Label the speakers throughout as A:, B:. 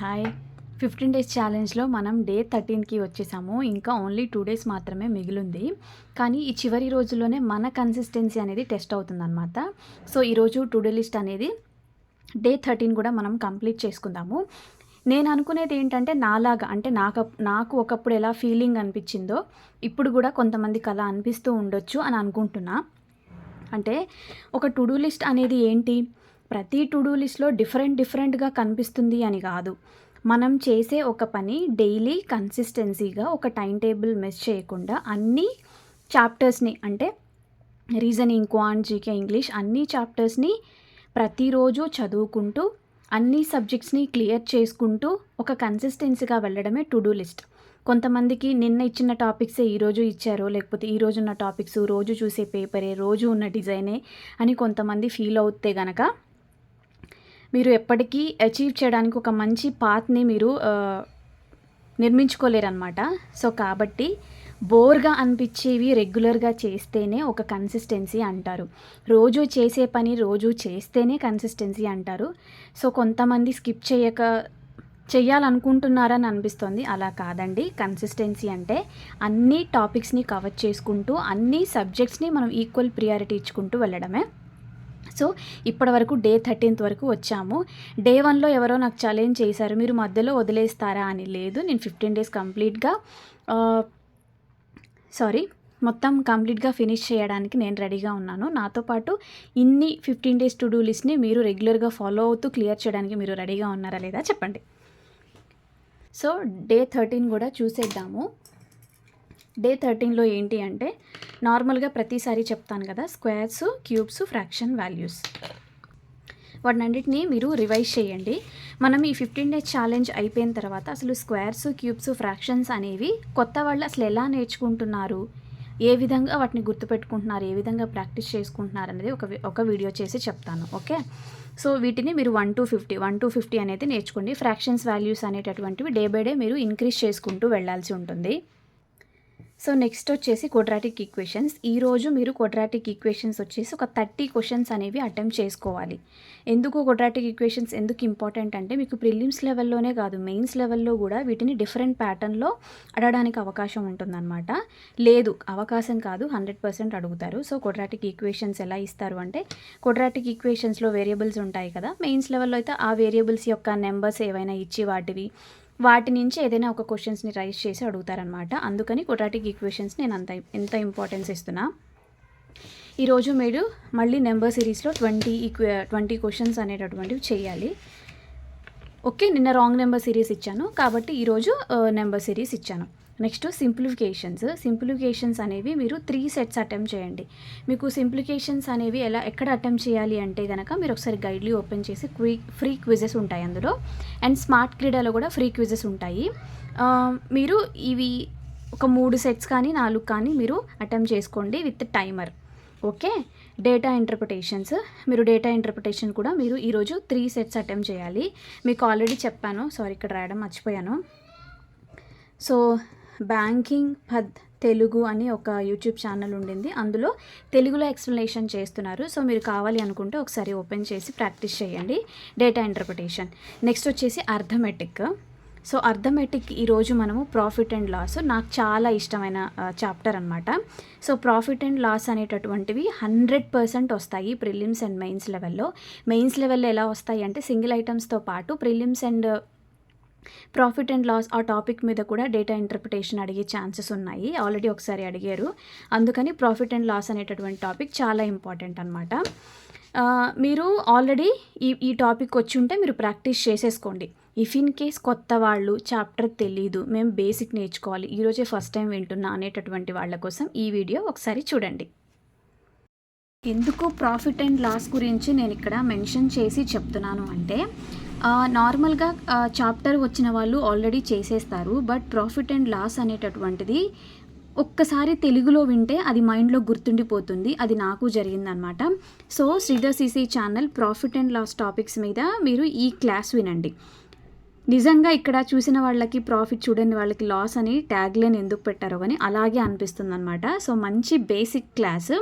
A: Hi 15 days ఛాలెంజ్లో మనం day 13కి వచ్చేసాము. ఇంకా ఓన్లీ 2 డేస్ మాత్రమే మిగిలింది. కానీ ఈ చివరి రోజుల్లోనే మన కన్సిస్టెన్సీ అనేది టెస్ట్ అవుతుందన్నమాట. సో ఈరోజు టు డే లిస్ట్ అనేది డే 13 కూడా మనం కంప్లీట్ చేసుకుందాము. నేను అనుకునేది ఏంటంటే నాలాగా అంటే నాకు ఒకప్పుడు ఎలా ఫీలింగ్ అనిపించిందో ఇప్పుడు కూడా కొంతమందికి అలా అనిపిస్తూ ఉండొచ్చు అని అనుకుంటున్నా. అంటే ఒక టు డూ లిస్ట్ అనేది ఏంటి, ప్రతి టు డూ లిస్ట్లో డిఫరెంట్గా కనిపిస్తుంది అని కాదు. మనం చేసే ఒక పని డైలీ కన్సిస్టెన్సీగా ఒక టైం టేబుల్ మిస్ చేయకుండా అన్ని చాప్టర్స్ని అంటే రీజనింగ్, క్వాంట్, జీకే, ఇంగ్లీష్ అన్ని చాప్టర్స్ని ప్రతిరోజు చదువుకుంటూ అన్ని సబ్జెక్ట్స్ని క్లియర్ చేసుకుంటూ ఒక కన్సిస్టెన్సీగా వెళ్ళడమే టు డూ లిస్ట్. కొంతమందికి నిన్న ఇచ్చిన టాపిక్సే ఈరోజు ఇచ్చారో, లేకపోతే ఈరోజు ఉన్న టాపిక్స్ రోజు చూసే పేపరే, రోజు ఉన్న డిజైనే అని కొంతమంది ఫీల్ అవుతే గనక మీరు ఎప్పటికీ అచీవ్ చేయడానికి ఒక మంచి పాత్ని మీరు నిర్మించుకోలేరన్నమాట. సో కాబట్టి బోర్గా అనిపించేవి రెగ్యులర్గా చేస్తేనే ఒక కన్సిస్టెన్సీ అంటారు. రోజు చేసే పని రోజు చేస్తేనే కన్సిస్టెన్సీ అంటారు. సో కొంతమంది స్కిప్ చేయాలనుకుంటున్నారని అనిపిస్తుంది. అలా కాదండి. కన్సిస్టెన్సీ అంటే అన్ని టాపిక్స్ని కవర్ చేసుకుంటూ అన్ని సబ్జెక్ట్స్ని మనం ఈక్వల్ ప్రియారిటీ ఇచ్చుకుంటూ వెళ్ళడమే. సో ఇప్పటి వరకు డే 13th వరకు వచ్చాము. డే 1లో ఎవరో నాకు ఛాలెంజ్ చేశారు, మీరు మధ్యలో వదిలేస్తారా అని. లేదు, నేను 15 డేస్ మొత్తం కంప్లీట్గా ఫినిష్ చేయడానికి నేను రెడీగా ఉన్నాను. నాతో పాటు ఇన్ని 15 డేస్ టు డూ లిస్ట్ని మీరు రెగ్యులర్గా ఫాలో అవుతూ క్లియర్ చేయడానికి మీరు రెడీగా ఉన్నారా లేదా చెప్పండి. సో డే 13 కూడా చూసేద్దాము. డే 13లో ఏంటి అంటే నార్మల్గా ప్రతిసారి చెప్తాను కదా, స్క్వేర్స్, క్యూబ్స్, ఫ్రాక్షన్ వాల్యూస్ వాటినన్నిటిని మీరు రివైజ్ చేయండి. మనం ఈ 15 డేస్ ఛాలెంజ్ అయిపోయిన తర్వాత అసలు స్క్వేర్స్, క్యూబ్స్, ఫ్రాక్షన్స్ అనేవి కొత్త వాళ్ళు అసలు ఎలా నేర్చుకుంటున్నారు, ఏ విధంగా వాటిని గుర్తుపెట్టుకుంటున్నారు, ఏ విధంగా ప్రాక్టీస్ చేసుకుంటున్నారు అనేది ఒక వీడియో చేసి చెప్తాను. ఓకే, సో వీటిని మీరు 1 to 50 అనేది నేర్చుకోండి. ఫ్రాక్షన్స్ వాల్యూస్ అనేటటువంటివి డే బై డే మీరు ఇంక్రీజ్ చేసుకుంటూ వెళ్ళాల్సి ఉంటుంది. సో నెక్స్ట్ వచ్చేసి క్వాడ్రాటిక్ ఈక్వేషన్స్. ఈరోజు మీరు క్వాడ్రాటిక్ ఈక్వేషన్స్ వచ్చేసి ఒక 30 క్వశ్చన్స్ అనేవి అటెంప్ట్ చేసుకోవాలి. ఎందుకు క్వాడ్రాటిక్ ఈక్వేషన్స్ ఎందుకు ఇంపార్టెంట్ అంటే మీకు ప్రిలిమ్స్ లెవెల్లోనే కాదు, మెయిన్స్ లెవెల్లో కూడా వీటిని డిఫరెంట్ ప్యాటర్న్లో అడగడానికి అవకాశం ఉంటుందన్నమాట. లేదు, అవకాశం కాదు, 100% అడుగుతారు. సో క్వాడ్రాటిక్ ఈక్వేషన్స్ ఎలా ఇస్తారు అంటే, క్వాడ్రాటిక్ ఈక్వేషన్స్లో వేరియబుల్స్ ఉంటాయి కదా, మెయిన్స్ లెవెల్లో అయితే ఆ వేరియబుల్స్ యొక్క నెంబర్స్ ఏవైనా ఇచ్చి వాటి నుంచి ఏదైనా ఒక క్వశ్చన్స్ని రైజ్ చేసి అడుగుతారనమాట. అందుకని క్వాడ్రాటిక్ ఈక్వేషన్స్ నేను ఎంత ఇంపార్టెన్స్ ఇస్తున్నా. ఈరోజు మీరు మళ్ళీ నెంబర్ సిరీస్లో 20 క్వశ్చన్స్ అనేటటువంటివి చేయాలి. ఓకే, నిన్న రాంగ్ నెంబర్ సిరీస్ ఇచ్చాను కాబట్టి ఈరోజు నెంబర్ సిరీస్ ఇచ్చాను. నెక్స్ట్ సింప్లిఫికేషన్స్ అనేవి మీరు 3 సెట్స్ అటెంప్ట్ చేయండి. మీకు సింప్లిఫికేషన్స్ అనేవి ఎక్కడ అటెంప్ట్ చేయాలి అంటే కనుక మీరు ఒకసారి గైడ్లీ ఓపెన్ చేసి ఫ్రీ క్విజెస్ ఉంటాయి అందులో, అండ్ స్మార్ట్ క్రీడలో కూడా ఫ్రీ క్విజెస్ ఉంటాయి. మీరు ఇవి ఒక 3 సెట్స్ కానీ 4 కానీ మీరు అటెంప్ట్ చేసుకోండి with timer. Okay, data interpretation కూడా మీరు ఈరోజు 3 సెట్స్ అటెంప్ట్ చేయాలి. మీకు ఆల్రెడీ చెప్పాను, ఇక్కడ రాయడం మర్చిపోయాను. సో బ్యాంకింగ్ తెలుగు అని ఒక యూట్యూబ్ ఛానల్ ఉండింది, అందులో తెలుగులో ఎక్స్ప్లెనేషన్ చేస్తున్నారు. సో మీరు కావాలి అనుకుంటే ఒకసారి ఓపెన్ చేసి ప్రాక్టీస్ చేయండి డేటా ఇంటర్ప్రిటేషన్. నెక్స్ట్ వచ్చేసి అర్థమెటిక్. సో అర్థమెటిక్ ఈరోజు మనము ప్రాఫిట్ అండ్ లాస్, నాకు చాలా ఇష్టమైన చాప్టర్ అనమాట. సో ప్రాఫిట్ అండ్ లాస్ అనేటటువంటివి 100% వస్తాయి ప్రిలిమ్స్ అండ్ మెయిన్స్ లెవెల్లో. మెయిన్స్ లెవెల్లో ఎలా వస్తాయి అంటే సింగిల్ ఐటమ్స్తో పాటు prelims and profit and loss ఆ టాపిక్ మీద కూడా డేటా ఇంటర్ప్రిటేషన్ అడిగే ఛాన్సెస్ ఉన్నాయి. ఆల్రెడీ ఒకసారి అడిగారు, అందుకని ప్రాఫిట్ అండ్ లాస్ అనేటటువంటి టాపిక్ చాలా ఇంపార్టెంట్ అనమాట. మీరు ఆల్రెడీ ఈ టాపిక్ వచ్చి ఉంటే మీరు ప్రాక్టీస్ చేసేసుకోండి. ఇఫ్ ఇన్ కేస్ కొత్త వాళ్ళు చాప్టర్ తెలీదు, మేము బేసిక్ నేర్చుకోవాలి, ఈరోజే ఫస్ట్ టైం వింటున్నా అనేటటువంటి వాళ్ళ కోసం ఈ వీడియో ఒకసారి చూడండి. ఎందుకు ప్రాఫిట్ అండ్ లాస్ గురించి నేను ఇక్కడ మెన్షన్ చేసి చెప్తున్నాను అంటే, నార్మల్గా చాప్టర్ వచ్చిన వాళ్ళు ఆల్రెడీ చేసేస్తారు. బట్ ప్రాఫిట్ అండ్ లాస్ అనేటటువంటిది ఒక్కసారి తెలుగులో వింటే అది మైండ్లో గుర్తుండిపోతుంది. అది నాకు జరిగిందనమాట. So Sridhar CC channel profit and loss topics మీద మీరు ఈ క్లాస్ వినండి. నిజంగా ఇక్కడ చూసిన వాళ్ళకి ప్రాఫిట్, చూడని వాళ్ళకి లాస్ అని ట్యాగ్ లైన్ ఎందుకు పెట్టారో కానీ అలాగే అనిపిస్తుంది అనమాట. సో మంచి బేసిక్ క్లాస్.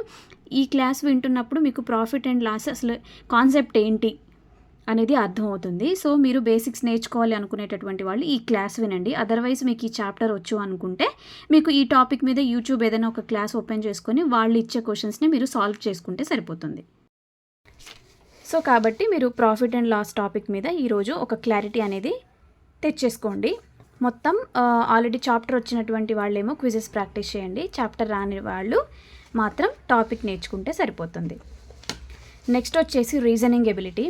A: ఈ క్లాస్ వింటున్నప్పుడు మీకు ప్రాఫిట్ అండ్ లాస్ అసలు కాన్సెప్ట్ ఏంటి, అనేది అర్థమవుతుంది. సో మీరు బేసిక్స్ నేర్చుకోవాలి అనుకునేటటువంటి వాళ్ళు ఈ క్లాస్ వినండి. అదర్వైజ్ మీకు ఈ చాప్టర్ వచ్చు అనుకుంటే మీకు ఈ టాపిక్ మీద యూట్యూబ్ ఏదైనా ఒక క్లాస్ ఓపెన్ చేసుకొని వాళ్ళు ఇచ్చే క్వశ్చన్స్ని మీరు సాల్వ్ చేసుకుంటే సరిపోతుంది. సో కాబట్టి మీరు ప్రాఫిట్ అండ్ లాస్ టాపిక్ మీద ఈరోజు ఒక క్లారిటీ అనేది తెచ్చేసుకోండి. మొత్తం ఆల్రెడీ చాప్టర్ వచ్చినటువంటి వాళ్ళేమో క్విజెస్ ప్రాక్టీస్ చేయండి. చాప్టర్ రాని వాళ్ళు మాత్రం టాపిక్ నేర్చుకుంటే సరిపోతుంది. నెక్స్ట్ వచ్చేసి రీజనింగ్ ఎబిలిటీ.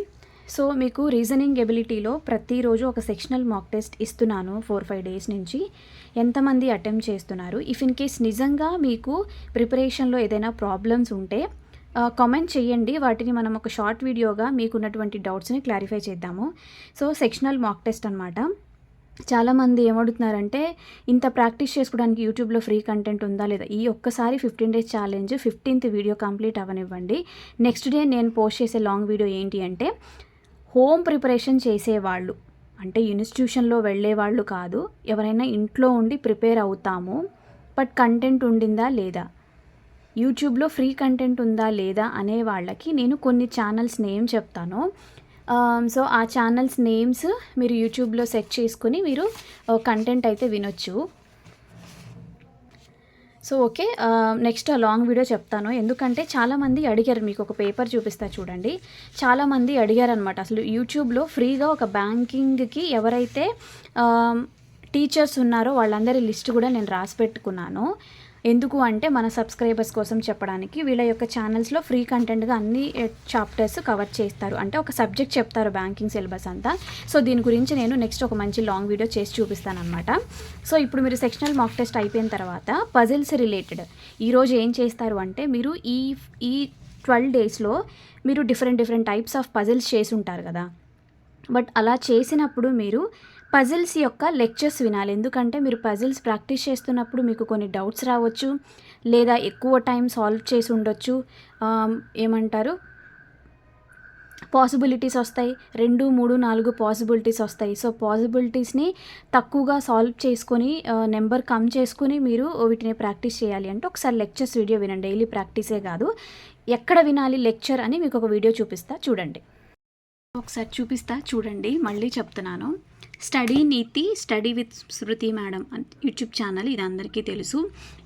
A: సో మీకు రీజనింగ్ ఎబిలిటీలో ప్రతిరోజు ఒక సెక్షనల్ మాక్ టెస్ట్ ఇస్తున్నాను 4-5 డేస్ నుంచి. ఎంతమంది అటెంప్ట్ చేస్తున్నారు? ఇఫ్ ఇన్ కేస్ నిజంగా మీకు ప్రిపరేషన్లో ఏదైనా ప్రాబ్లమ్స్ ఉంటే కామెంట్ చేయండి. వాటిని మనం ఒక షార్ట్ వీడియోగా మీకున్నటువంటి డౌట్స్ని క్లారిఫై చేద్దాము. సో సెక్షనల్ మాక్ టెస్ట్ అనమాట. చాలామంది ఏమడుగుతున్నారంటే ఇంత ప్రాక్టీస్ చేసుకోవడానికి యూట్యూబ్లో ఫ్రీ కంటెంట్ ఉందా లేదా? ఈ ఒక్కసారి 15 days challenge 15th video complete అవ్వనివ్వండి. నెక్స్ట్ డే నేను పోస్ట్ చేసే లాంగ్ వీడియో ఏంటి అంటే హోమ్ ప్రిపరేషన్ చేసేవాళ్ళు, అంటే ఇన్స్టిట్యూషన్లో వెళ్ళేవాళ్ళు కాదు, ఎవరైనా ఇంట్లో ఉండి ప్రిపేర్ అవుతాము బట్ కంటెంట్ ఉండిందా లేదా, యూట్యూబ్లో ఫ్రీ కంటెంట్ ఉందా లేదా అనే వాళ్ళకి నేను కొన్ని ఛానల్స్ నేమ్ చెప్తాను. సో ఆ ఛానల్స్ నేమ్స్ మీరు యూట్యూబ్లో సెర్చ్ చేసుకుని మీరు కంటెంట్ అయితే వినొచ్చు. So okay, next long video చెప్తాను. ఎందుకంటే చాలామంది అడిగారు, మీకు ఒక పేపర్ చూపిస్తా చూడండి. చాలామంది అడిగారనమాట అసలు యూట్యూబ్లో ఫ్రీగా ఒక బ్యాంకింగ్కి ఎవరైతే టీచర్స్ ఉన్నారో వాళ్ళందరి లిస్ట్ కూడా నేను రాసి పెట్టుకున్నాను. ఎందుకు అంటే మన సబ్స్క్రైబర్స్ కోసం చెప్పడానికి. వీళ్ళ యొక్క ఛానల్స్లో ఫ్రీ కంటెంట్గా అన్ని చాప్టర్స్ కవర్ చేస్తారు, అంటే ఒక సబ్జెక్ట్ చెప్తారు బ్యాంకింగ్ సిలబస్ అంతా. సో దీని గురించి నేను నెక్స్ట్ ఒక మంచి లాంగ్ వీడియో చేసి చూపిస్తాను అనమాట. సో ఇప్పుడు మీరు సెక్షనల్ మాక్ టెస్ట్ అయిపోయిన తర్వాత పజిల్స్ రిలేటెడ్ ఈరోజు ఏం చేస్తారు అంటే మీరు ఈ 12 డేస్లో మీరు డిఫరెంట్ టైప్స్ ఆఫ్ పజిల్స్ చేసి ఉంటారు కదా. బట్ అలా చేసినప్పుడు మీరు పజిల్స్ యొక్క లెక్చర్స్ వినాలి. ఎందుకంటే మీరు పజిల్స్ ప్రాక్టీస్ చేస్తున్నప్పుడు మీకు కొన్ని డౌట్స్ రావచ్చు, లేదా ఎక్కువ టైం సాల్వ్ చేసి ఉండొచ్చు, ఏమంటారు పాసిబిలిటీస్ వస్తాయి, 2, 3, 4 పాసిబిలిటీస్ వస్తాయి. సో పాసిబిలిటీస్ని తక్కువగా సాల్వ్ చేసుకొని నెంబర్ కమ్ చేసుకుని మీరు వీటిని ప్రాక్టీస్ చేయాలి అంటే ఒకసారి లెక్చర్స్ వీడియో వినండి. డైలీ ప్రాక్టీసే కాదు, ఎక్కడ వినాలి లెక్చర్ అని మీకు ఒక వీడియో చూపిస్తా చూడండి. ఒకసారి చూపిస్తా చూడండి, మళ్ళీ చెప్తున్నాను. Study NITI, study with Shruti madam YouTube channel, ఇది అందరికీ తెలుసు.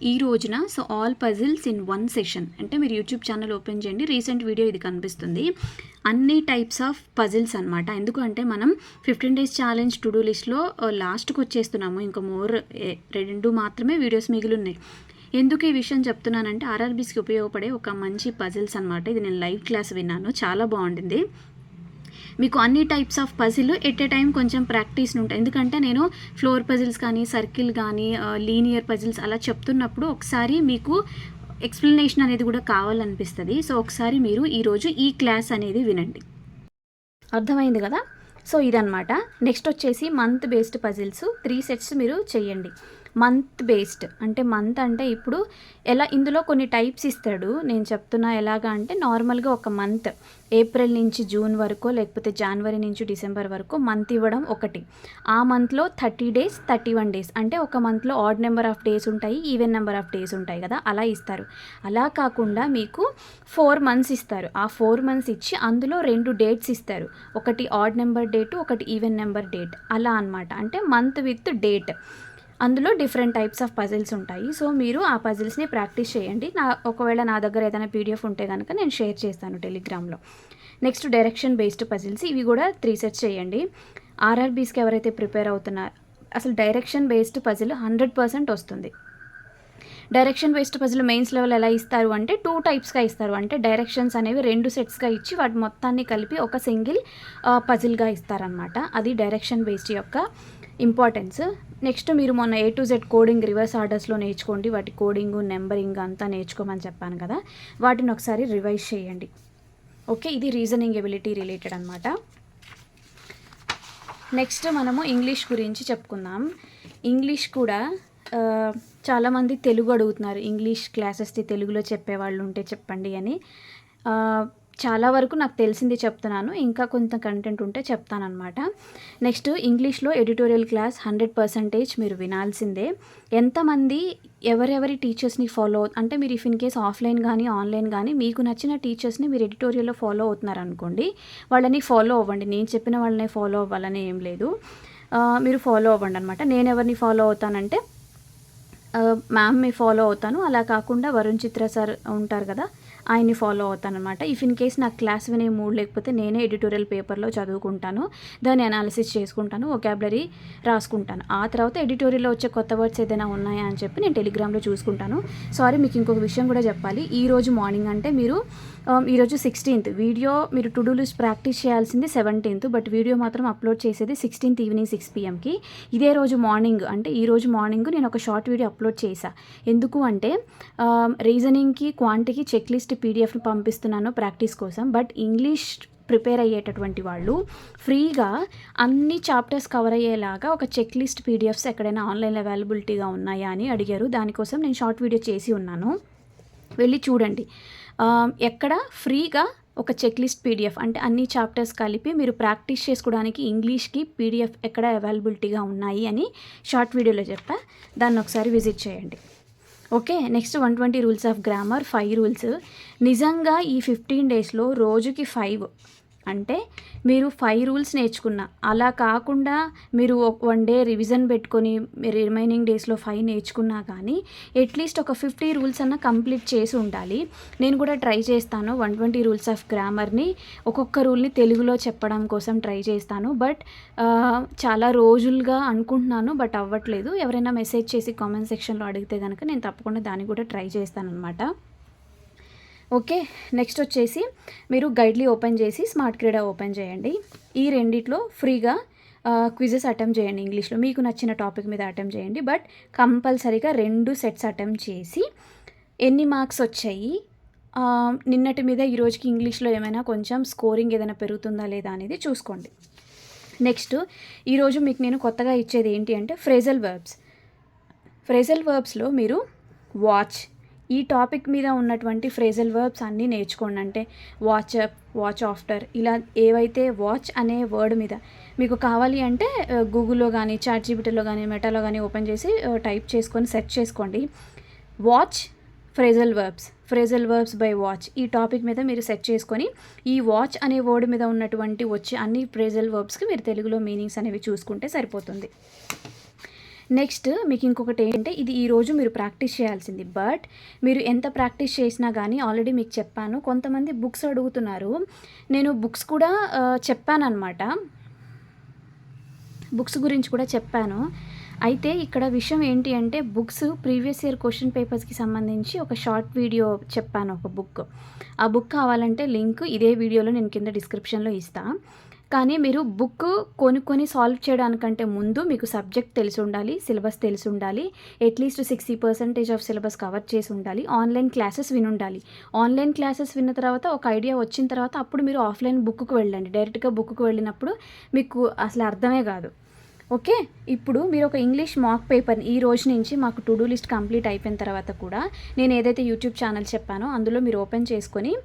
A: ఈ రోజున so all puzzles in 1 session అంటే మీరు యూట్యూబ్ ఛానల్ ఓపెన్ చేయండి, రీసెంట్ వీడియో ఇది కనిపిస్తుంది. అన్ని టైప్స్ ఆఫ్ పజిల్స్ అనమాట. ఎందుకంటే మనం 15 డేస్ ఛాలెంజ్ టు డూ లిస్ట్లో లాస్ట్కి వచ్చేస్తున్నాము. ఇంకా 2 మాత్రమే వీడియోస్ మిగిలి ఉన్నాయి. ఎందుకు ఈ విషయం చెప్తున్నానంటే ఆర్ఆర్బీస్కి ఉపయోగపడే ఒక మంచి పజిల్స్ అనమాట. ఇది నేను లైవ్ క్లాస్ విన్నాను, చాలా బాగుండింది. మీకు అన్ని types of puzzle at a time కొంచెం ప్రాక్టీస్ ఉంటాయి. ఎందుకంటే నేను ఫ్లోర్ పజిల్స్ కానీ, సర్కిల్ కానీ, లీనియర్ పజిల్స్ అలా చెప్తున్నప్పుడు ఒకసారి మీకు ఎక్స్ప్లెనేషన్ అనేది కూడా కావాలనిపిస్తుంది. సో ఒకసారి మీరు ఈరోజు ఈ క్లాస్ అనేది వినండి. అర్థమైంది కదా? సో ఇదనమాట. నెక్స్ట్ వచ్చేసి మంత్ బేస్డ్ పజిల్స్ 3 సెట్స్ మీరు చేయండి. మంత్ బేస్డ్ అంటే మంత్ అంటే ఇప్పుడు ఎలా, ఇందులో కొన్ని టైప్స్ ఇస్తాడు. నేను చెప్తున్నా ఎలాగా అంటే నార్మల్గా ఒక మంత్ ఏప్రిల్ నుంచి జూన్ వరకు, లేకపోతే జనవరి నుంచి డిసెంబర్ వరకు మంత్ ఇవ్వడం ఒకటి. ఆ మంత్లో 30 డేస్ 31 డేస్ అంటే ఒక మంత్లో ఆడ్ నెంబర్ ఆఫ్ డేస్ ఉంటాయి, ఈవెన్ నెంబర్ ఆఫ్ డేస్ ఉంటాయి కదా, అలా ఇస్తారు. అలా కాకుండా మీకు 4 మంత్స్ ఇస్తారు. ఆ 4 మంత్స్ ఇచ్చి అందులో 2 డేట్స్ ఇస్తారు, ఒకటి ఆడ్ నెంబర్ డేట్, ఒకటి ఈవెన్ నెంబర్ డేట్, అలా అనమాట. అంటే మంత్ విత్ డేట్, అందులో డిఫరెంట్ టైప్స్ ఆఫ్ పజిల్స్ ఉంటాయి. సో మీరు ఆ పజిల్స్ని ప్రాక్టీస్ చేయండి. ఒకవేళ నా దగ్గర ఏదైనా పీడిఎఫ్ ఉంటే కనుక నేను షేర్ చేస్తాను టెలిగ్రామ్లో. నెక్స్ట్ డైరెక్షన్ బేస్డ్ పజిల్స్, ఇవి కూడా 3 సెట్స్ చేయండి. ఆర్ఆర్బీస్కి ఎవరైతే ప్రిపేర్ అవుతున్నారో అసలు డైరెక్షన్ బేస్డ్ పజిల్ 100% వస్తుంది. Direction based puzzle mains level ఎలా ఇస్తారు అంటే 2 టైప్స్గా ఇస్తారు. అంటే డైరెక్షన్స్ అనేవి 2 సెట్స్గా ఇచ్చి వాటి మొత్తాన్ని కలిపి ఒక సింగిల్ పజిల్గా ఇస్తారనమాట. అది డైరెక్షన్ బేస్డ్ యొక్క ఇంపార్టెన్స్. నెక్స్ట్ మీరు మొన్న A to Z coding reverse ఆర్డర్స్లో నేర్చుకోండి. వాటి కోడింగు, నెంబరింగ్ అంతా నేర్చుకోమని చెప్పాను కదా, వాటిని ఒకసారి రివైజ్ చేయండి. ఓకే, ఇది రీజనింగ్ ఎబిలిటీ రిలేటెడ్ అనమాట. నెక్స్ట్ మనము ఇంగ్లీష్ గురించి చెప్పుకుందాం. ఇంగ్లీష్ కూడా చాలామంది తెలుగు అడుగుతున్నారు, ఇంగ్లీష్ క్లాసెస్ని తెలుగులో చెప్పేవాళ్ళు ఉంటే చెప్పండి అని. చాలా వరకు నాకు తెలిసింది చెప్తున్నాను, ఇంకా కొంత కంటెంట్ ఉంటే చెప్తానన్నమాట. నెక్స్ట్ ఇంగ్లీష్లో ఎడిటోరియల్ క్లాస్ 100% మీరు వినాల్సిందే. ఎంతమంది ఎవరెవరి టీచర్స్ని ఫాలో అంటే మీరు ఇఫ్ ఇన్ కేస్ ఆఫ్లైన్ కానీ ఆన్లైన్ కానీ మీకు నచ్చిన టీచర్స్ని మీరు ఎడిటోరియల్లో ఫాలో అవుతున్నారనుకోండి, వాళ్ళని ఫాలో అవ్వండి. నేను చెప్పిన వాళ్ళనే ఫాలో అవ్వాలని ఏం లేదు, మీరు ఫాలో అవ్వండి అనమాట. నేను ఎవరిని ఫాలో అవుతానంటే మ్యామ్ని ఫాలో అవుతాను. అలా కాకుండా వరుణ్ చిత్ర సార్ ఉంటారు కదా, ఆయన్ని ఫాలో అవుతానమాట. ఇఫ్ ఇన్ కేస్ నాకు క్లాస్ వినే మూడ్ లేకపోతే నేనే ఎడిటోరియల్ పేపర్లో చదువుకుంటాను, దాన్ని అనాలిసిస్ చేసుకుంటాను, వొకాబులరీ రాసుకుంటాను. ఆ తర్వాత ఎడిటోరియల్లో వచ్చే కొత్త వర్డ్స్ ఏదైనా ఉన్నాయా అని చెప్పి నేను టెలిగ్రామ్లో చూసుకుంటాను. సారీ, మీకు ఇంకొక విషయం కూడా చెప్పాలి. ఈరోజు మార్నింగ్ అంటే మీరు ఈరోజు 16th వీడియో మీరు టు డూ లిస్ట్ ప్రాక్టీస్ చేయాల్సింది 17th, బట్ వీడియో మాత్రం అప్లోడ్ చేసేది 16th ఈవినింగ్ 6 PM. ఇదే రోజు మార్నింగ్ అంటే ఈరోజు మార్నింగ్ నేను ఒక షార్ట్ వీడియో అప్లోడ్ చేశా. ఎందుకు అంటే రీజనింగ్కి క్వాంటిటీకి చెక్ లిస్ట్ పీడిఎఫ్ని పంపిస్తున్నాను ప్రాక్టీస్ కోసం. బట్ ఇంగ్లీష్ ప్రిపేర్ అయ్యేటటువంటి వాళ్ళు ఫ్రీగా అన్ని చాప్టర్స్ కవర్ అయ్యేలాగా ఒక చెక్ లిస్ట్ పీడిఎఫ్స్ ఎక్కడైనా ఆన్లైన్లో అవైలబిలిటీగా ఉన్నాయా అని అడిగారు. దానికోసం నేను షార్ట్ వీడియో చేసి ఉన్నాను, వెళ్ళి చూడండి. ఎక్కడ ఫ్రీగా ఒక చెక్ లిస్ట్ పీడిఎఫ్ అంటే అన్ని చాప్టర్స్ కలిపి మీరు ప్రాక్టీస్ చేసుకోవడానికి ఇంగ్లీష్కి పీడిఎఫ్ ఎక్కడ అవైలబిలిటీగా ఉన్నాయి అని షార్ట్ వీడియోలో చెప్పా, దాన్ని ఒకసారి విజిట్ చేయండి. Okay, next 120 rules of grammar 5 rules. నిజంగా ఈ 15 డేస్లో రోజుకి 5 అంటే మీరు 5 రూల్స్ నేర్చుకున్నా, అలా కాకుండా మీరు 1 డే రివిజన్ పెట్టుకొని రిమైనింగ్ డేస్లో 5 నేర్చుకున్నా కానీ అట్లీస్ట్ ఒక 50 రూల్స్ అన్న కంప్లీట్ చేసి ఉండాలి. నేను కూడా ట్రై చేస్తాను 120 రూల్స్ ఆఫ్ గ్రామర్ని ఒక్కొక్క రూల్ని తెలుగులో చెప్పడం కోసం ట్రై చేస్తాను. బట్ చాలా రోజులుగా అనుకుంటున్నాను, బట్ అవ్వట్లేదు. ఎవరైనా మెసేజ్ చేసి కామెంట్ సెక్షన్లో అడిగితే కనుక నేను తప్పకుండా దాన్ని కూడా ట్రై చేస్తాను అనమాట. ఓకే, నెక్స్ట్ వచ్చేసి మీరు గైడ్లీ ఓపెన్ చేసి స్మార్ట్ క్రీడా ఓపెన్ చేయండి. ఈ రెండిట్లో ఫ్రీగా క్విజెస్ అటెంప్ట్ చేయండి. ఇంగ్లీష్లో మీకు నచ్చిన టాపిక్ మీద అటెంప్ట్ చేయండి, బట్ కంపల్సరీగా 2 సెట్స్ అటెంప్ట్ చేసి ఎన్ని మార్క్స్ వచ్చాయి, నిన్నటి మీద ఈరోజుకి ఇంగ్లీష్లో ఏమైనా కొంచెం స్కోరింగ్ ఏదైనా పెరుగుతుందా లేదా అనేది చూసుకోండి. నెక్స్ట్ ఈరోజు మీకు నేను కొత్తగా ఇచ్చేది ఏంటి అంటే ఫ్రేజల్ వర్బ్స్. ఫ్రేజల్ వర్బ్స్లో మీరు వాచ్, ఈ టాపిక్ మీద ఉన్నటువంటి ఫ్రేజల్ వర్బ్స్ అన్నీ నేర్చుకోండి. అంటే వాచప్, వాచ్ ఆఫ్టర్, ఇలా ఏవైతే వాచ్ అనే వర్డ్ మీద మీకు కావాలి అంటే గూగుల్లో కానీ చాట్‌జీపీటీలో కానీ మెటాలో కానీ ఓపెన్ చేసి టైప్ చేసుకొని సెర్చ్ చేసుకోండి. Watch phrasal verbs by watch, ఈ టాపిక్ మీద మీరు సెర్చ్ చేసుకొని ఈ వాచ్ అనే వర్డ్ మీద ఉన్నటువంటి వచ్చే అన్ని ఫ్రేజల్ వర్బ్స్కి మీరు తెలుగులో మీనింగ్స్ అనేవి చూసుకుంటే సరిపోతుంది. నెక్స్ట్ మీకు ఇంకొకటి ఏంటంటే ఇది ఈరోజు మీరు ప్రాక్టీస్ చేయాల్సింది, బట్ మీరు ఎంత ప్రాక్టీస్ చేసినా కానీ ఆల్రెడీ మీకు చెప్పాను, కొంతమంది బుక్స్ అడుగుతున్నారు. నేను బుక్స్ కూడా చెప్పానన్నమాట, బుక్స్ గురించి కూడా చెప్పాను. అయితే ఇక్కడ విషయం ఏంటి అంటే బుక్స్ ప్రీవియస్ ఇయర్ క్వశ్చన్ పేపర్స్కి సంబంధించి ఒక షార్ట్ వీడియో చెప్పాను, ఒక బుక్. ఆ బుక్ కావాలంటే లింక్ ఇదే వీడియోలో నేను కింద డిస్క్రిప్షన్లో ఇస్తాను. కానీ మీరు బుక్ కొనుక్కొని సాల్వ్ చేయడానికంటే ముందు మీకు సబ్జెక్ట్ తెలిసి ఉండాలి, సిలబస్ తెలిసి ఉండాలి, అట్లీస్ట్ 60% ఆఫ్ సిలబస్ కవర్ చేసి ఉండాలి, ఆన్లైన్ క్లాసెస్ వినుండాలి. ఆన్లైన్ క్లాసెస్ విన్న తర్వాత ఒక ఐడియా వచ్చిన తర్వాత అప్పుడు మీరు ఆఫ్లైన్ బుక్కు వెళ్ళండి. డైరెక్ట్గా బుక్కు వెళ్ళినప్పుడు మీకు అసలు అర్థమే కాదు. ఓకే, ఇప్పుడు మీరు ఒక ఇంగ్లీష్ మాక్ పేపర్ని ఈ రోజు నుంచి మాకు టు డూ లిస్ట్ కంప్లీట్ అయిపోయిన తర్వాత కూడా నేను ఏదైతే యూట్యూబ్ ఛానల్ చెప్పానో అందులో మీరు ఓపెన్ చేసుకొని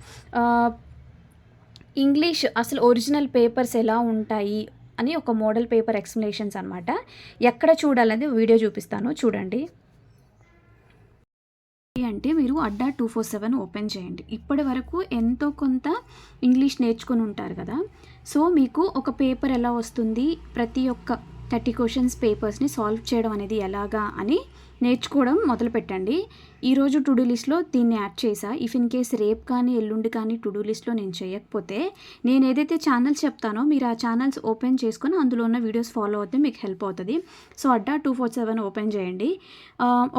A: ఇంగ్లీష్ అసలు ఒరిజినల్ పేపర్స్ ఎలా ఉంటాయి అని ఒక మోడల్ పేపర్ ఎక్స్ప్లెనేషన్స్ అనమాట, ఎక్కడ చూడాలనేది వీడియో చూపిస్తాను చూడండి. అంటే మీరు అడ్డా 247 ఓపెన్ చేయండి. ఇప్పటి వరకు ఎంతో కొంత ఇంగ్లీష్ నేర్చుకొని ఉంటారు కదా, సో మీకు ఒక పేపర్ ఎలా వస్తుంది, ప్రతి ఒక్క 30 క్వశ్చన్స్ పేపర్స్ని సాల్వ్ చేయడం అనేది ఎలాగా అని నేర్చుకోవడం మొదలు పెట్టండి. ఈరోజు టు డూ లిస్ట్లో దీన్ని యాడ్ చేసా. ఇఫ్ ఇన్ కేస్ రేపు కానీ ఎల్లుండి కానీ టు డూ లిస్ట్లో నేను చేయకపోతే నేను ఏదైతే ఛానల్స్ చెప్తానో మీరు ఆ ఛానల్స్ ఓపెన్ చేసుకొని అందులో ఉన్న వీడియోస్ ఫాలో అవుతే మీకు హెల్ప్ అవుతుంది. సో అడ్డా 247 ఓపెన్ చేయండి.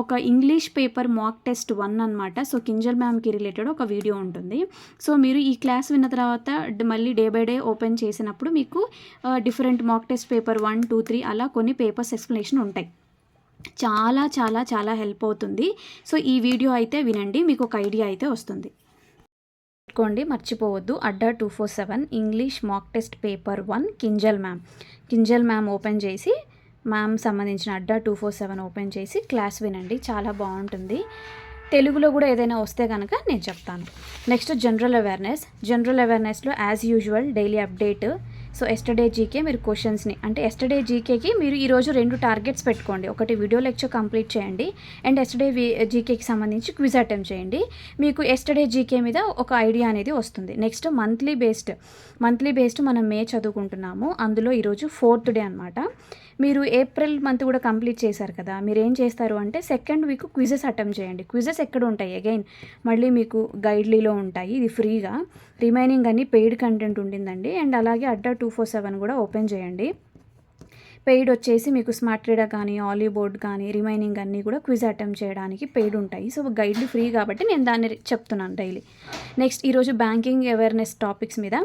A: ఒక ఇంగ్లీష్ పేపర్ మాక్ టెస్ట్ 1 అనమాట. సో కింజల్ మ్యామ్కి రిలేటెడ్ ఒక వీడియో ఉంటుంది. సో మీరు ఈ క్లాస్ విన్న తర్వాత మళ్ళీ డే బై డే ఓపెన్ చేసినప్పుడు మీకు డిఫరెంట్ మాక్ టెస్ట్ పేపర్ 1, 2, 3 అలా కొన్ని పేపర్స్ ఎక్స్ప్లెనేషన్ ఉంటాయి. చాలా చాలా చాలా హెల్ప్ అవుతుంది. సో ఈ వీడియో అయితే వినండి, మీకు ఒక ఐడియా అయితే వస్తుంది. పెట్టుకోండి, మర్చిపోవద్దు. అడ్డా 247 English mock test paper 1 Kinzhal ma'am open చేసి మ్యామ్ సంబంధించిన అడ్డా 247 ఓపెన్ చేసి క్లాస్ వినండి, చాలా బాగుంటుంది. తెలుగులో కూడా ఏదైనా వస్తే కనుక నేను చెప్తాను. నెక్స్ట్ జనరల్ అవేర్నెస్లో as usual daily update. So yesterday GK మీరు క్వశ్చన్స్ని అంటే ఎస్టర్డే జీకేకి మీరు ఈరోజు 2 టార్గెట్స్ పెట్టుకోండి. ఒకటి వీడియో లెక్చర్ కంప్లీట్ చేయండి అండ్ ఎస్టర్డే జీకేకి సంబంధించి క్విజ్ అటెంప్ట్ చేయండి. మీకు ఎస్టర్డే జీకే మీద ఒక ఐడియా అనేది వస్తుంది. నెక్స్ట్ మంత్లీ బేస్డ్ మనం మే చదువుకుంటున్నాము. అందులో ఈరోజు 4th డే అనమాట. మీరు ఏప్రిల్ మంత్ కూడా కంప్లీట్ చేశారు కదా, మీరు ఏం చేస్తారు అంటే సెకండ్ వీక్ క్విజెస్ అటెంప్ట్ చేయండి. క్విజెస్ ఎక్కడ ఉంటాయి అగైన్ మళ్ళీ మీకు గైడ్లీలో ఉంటాయి, ఇది ఫ్రీగా. రిమైనింగ్ అన్ని పెయిడ్ కంటెంట్ ఉండిందండి. అండ్ అలాగే అడ్డా 247 కూడా ఓపెన్ చేయండి. పెయిడ్ వచ్చేసి మీకు స్మార్ట్ రీడర్ కానీ ఆలీ బోర్డ్ కానీ రిమైనింగ్ అన్నీ కూడా క్విజ్ అటెంప్ట్ చేయడానికి పెయిడ్ ఉంటాయి. సో గైడ్లు ఫ్రీ కాబట్టి నేను దాన్ని చెప్తున్నాను డైలీ. నెక్స్ట్ ఈరోజు బ్యాంకింగ్ అవేర్నెస్ టాపిక్స్ మీద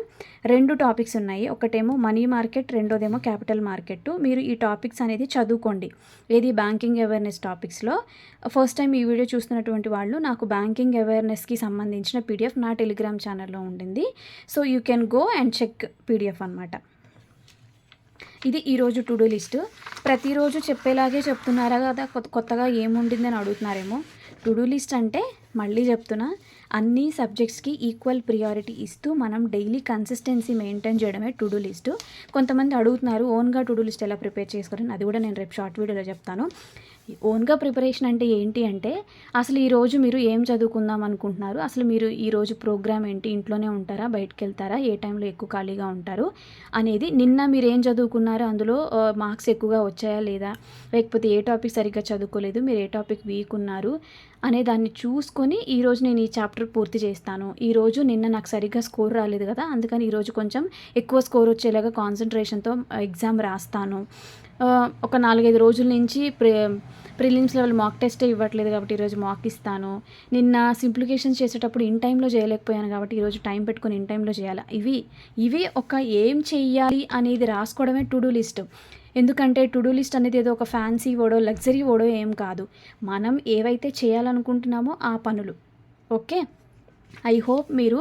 A: 2 టాపిక్స్ ఉన్నాయి. ఒకటేమో మనీ మార్కెట్, రెండోదేమో క్యాపిటల్ మార్కెట్. మీరు ఈ టాపిక్స్ అనేది చదువుకోండి. ఏది బ్యాంకింగ్ అవేర్నెస్ టాపిక్స్లో. ఫస్ట్ టైం ఈ వీడియో చూస్తున్నటువంటి వాళ్ళు నాకు బ్యాంకింగ్ అవేర్నెస్కి సంబంధించిన పీడిఎఫ్ నా టెలిగ్రామ్ ఛానల్లో ఉండింది. So you can go and check PDF అనమాట. ఇది ఈరోజు టు డూ లిస్ట్. ప్రతిరోజు చెప్పేలాగే చెప్తున్నారా కదా, కొత్తగా ఏముండిందని అడుగుతున్నారేమో. టు డూ లిస్ట్ అంటే మళ్ళీ చెప్తున్నా, అన్ని సబ్జెక్ట్స్కి ఈక్వల్ ప్రియారిటీ ఇస్తూ మనం డైలీ కన్సిస్టెన్సీ మెయింటైన్ చేయడమే టు డూ లిస్ట్. కొంతమంది అడుగుతున్నారు ఓన్గా టు డూ లిస్ట్ ఎలా ప్రిపేర్ చేసుకోవాలని, అది కూడా నేను రేపు షార్ట్ వీడియోలో చెప్తాను. ఓన్గా ప్రిపరేషన్ అంటే ఏంటి అంటే అసలు ఈరోజు మీరు ఏం చదువుకుందాం అనుకుంటున్నారు, అసలు మీరు ఈరోజు ప్రోగ్రామ్ ఏంటి, ఇంట్లోనే ఉంటారా, బయటకు వెళ్తారా, ఏ టైంలో ఎక్కువ ఖాళీగా ఉంటారు అనేది, నిన్న మీరు ఏం చదువుకున్నారో అందులో మార్క్స్ ఎక్కువగా వచ్చాయా లేదా, లేకపోతే ఏ టాపిక్ సరిగ్గా చదువుకోలేదు, మీరు ఏ టాపిక్ వీక్ ఉన్నారు అనే దాన్ని చూసుకొని ఈరోజు నేను ఈ చాప్టర్ పూర్తి చేస్తాను, ఈరోజు నిన్న నాకు సరిగ్గా స్కోర్ రాలేదు కదా అందుకని ఈరోజు కొంచెం ఎక్కువ స్కోర్ వచ్చేలాగా కాన్సన్ట్రేషన్తో ఎగ్జామ్ రాస్తాను, ఒక 4-5 రోజుల నుంచి ప్రిలిమ్స్ లెవెల్ మాక్ టెస్టే ఇవ్వట్లేదు కాబట్టి ఈరోజు మాక్ ఇస్తాను, నిన్న సింప్లికేషన్స్ చేసేటప్పుడు ఇన్ టైంలో చేయలేకపోయాను కాబట్టి ఈరోజు టైం పెట్టుకొని ఇన్ టైంలో చేయాలి. ఇవి ఒక ఏం చెయ్యాలి అనేది రాసుకోవడమే టు డూ లిస్ట్. ఎందుకంటే టు డూ లిస్ట్ అనేది ఏదో ఒక ఫ్యాన్సీ వర్డో లగ్జరీ వర్డో ఏం కాదు, మనం ఏవైతే చేయాలనుకుంటున్నామో ఆ పనులు. ఓకే, ఐ హోప్ మీరు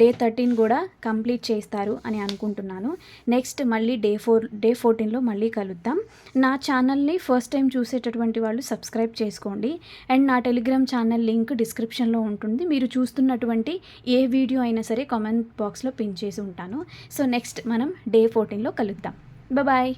A: డే 13 కూడా కంప్లీట్ చేస్తారు అని అనుకుంటున్నాను. నెక్స్ట్ మళ్ళీ డే 14లో మళ్ళీ కలుద్దాం. నా ఛానల్ని ఫస్ట్ టైం చూసేటటువంటి వాళ్ళు సబ్స్క్రైబ్ చేసుకోండి అండ్ నా టెలిగ్రామ్ ఛానల్ లింక్ డిస్క్రిప్షన్లో ఉంటుంది. మీరు చూస్తున్నటువంటి ఏ వీడియో అయినా సరే కామెంట్ బాక్స్లో పిన్ చేసి ఉంటాను. సో నెక్స్ట్ మనం డే 14లో కలుద్దాం. బాయ్.